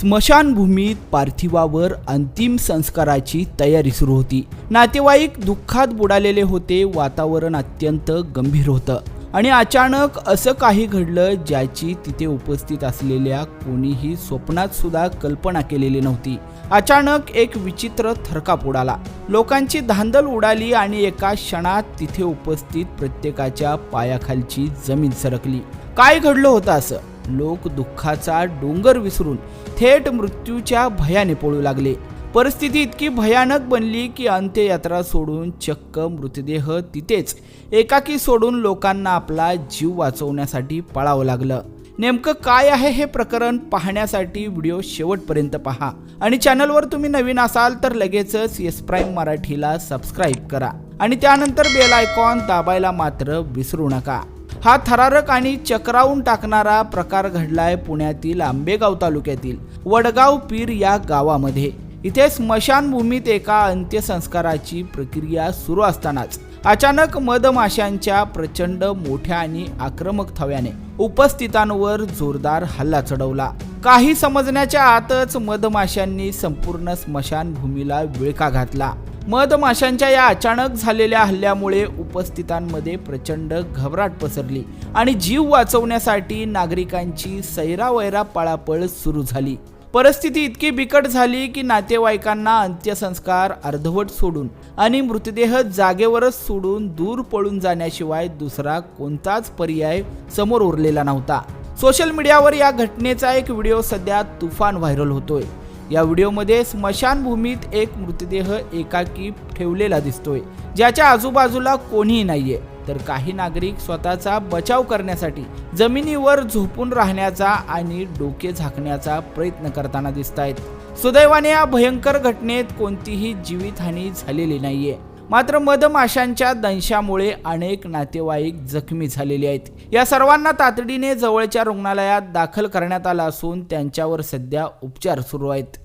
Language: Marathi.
स्मशानभूमीत पार्थिवावर अंतिम संस्काराची तयारी सुरू होती। नातेवाईक दुःखात बुडालेले होते। वातावरण अत्यंत गंभीर होतं आणि अचानक असं काही घडलं ज्याची तिथे उपस्थित असलेल्या कोणीही स्वप्नात सुद्धा कल्पना केलेली नव्हती। अचानक एक विचित्र थरकाप उडाला, लोकांची धांदल उडाली आणि एका क्षणात तिथे उपस्थित प्रत्येकाच्या पायाखालची जमीन सरकली। काय घडलं होतं असं? लोक दुःखाचा डोंगर विसरून थेट मृत्यूच्या भयाने पळू लागले। परिस्थिती इतकी भयानक बनली की अंत्ययात्रा सोडून चक्क मृतदेह तिथेच एकाकी सोडून लोकांना आपला जीव वाचवण्यासाठी पळावं लागलं। नेमकं काय आहे हे प्रकरण पाहण्यासाठी व्हिडिओ शेवटपर्यंत पहा आणि चॅनलवर तुम्ही नवीन असाल तर लगेचच येस प्राईम मराठीला सबस्क्राईब करा आणि त्यानंतर बेल आयकॉन दाबायला मात्र विसरू नका। हा थरारक आणि चक्रावून टाकणारा प्रकार घडलाय पुण्यातील आंबेगाव तालुक्यातील वडगाव पीर या गावामध्ये। इथे स्मशानभूमीत एका अंत्यसंस्काराची प्रक्रिया सुरू असतानाच अचानक मधमाशांच्या प्रचंड मोठ्या आणि आक्रमक थव्याने उपस्थितांवर जोरदार हल्ला चढवला। काही समजण्याच्या आतच मधमाशांनी संपूर्ण स्मशानभूमीला विळखा घातला। मधमाशांच्या या अचानक झालेल्या हल्ल्यामुळे उपस्थितांमध्ये प्रचंड घबराट पसरली आणि जीव वाचवण्यासाठी नागरिकांची सैरावैरा पळापळ सुरू झाली। परिस्थिती इतकी बिकट झाली की नातेवाईकांना अंत्यसंस्कार अर्धवट सोडून आणि मृतदेह जागेवरच सोडून दूर पळून जाण्याशिवाय दुसरा कोणताच पर्याय समोर उरलेला नव्हता। सोशल मीडियावर या घटनेचा एक व्हिडिओ सध्या तुफान व्हायरल होतोय। या व्हिडिओमध्ये स्मशानभूमीत एक मृतदेह एकाकी ठेवलेला दिसतोय, ज्याच्या आजूबाजूला कोणीही नाहीये। तर काही नागरिक स्वतःचा बचाव करण्यासाठी जमिनीवर झोपून राहण्याचा आणि डोके झाकण्याचा प्रयत्न करताना दिसतायत। सुदैवाने या भयंकर घटनेत कोणतीही जीवितहानी झालेली नाहीये, मात्र मधमाशांच्या दंशामुळे अनेक नातेवाईक जखमी झालेले आहेत। या सर्वांना तातडीने जवळच्या रुग्णालयात दाखल करण्यात आलं असून त्यांच्यावर सध्या उपचार सुरू आहेत।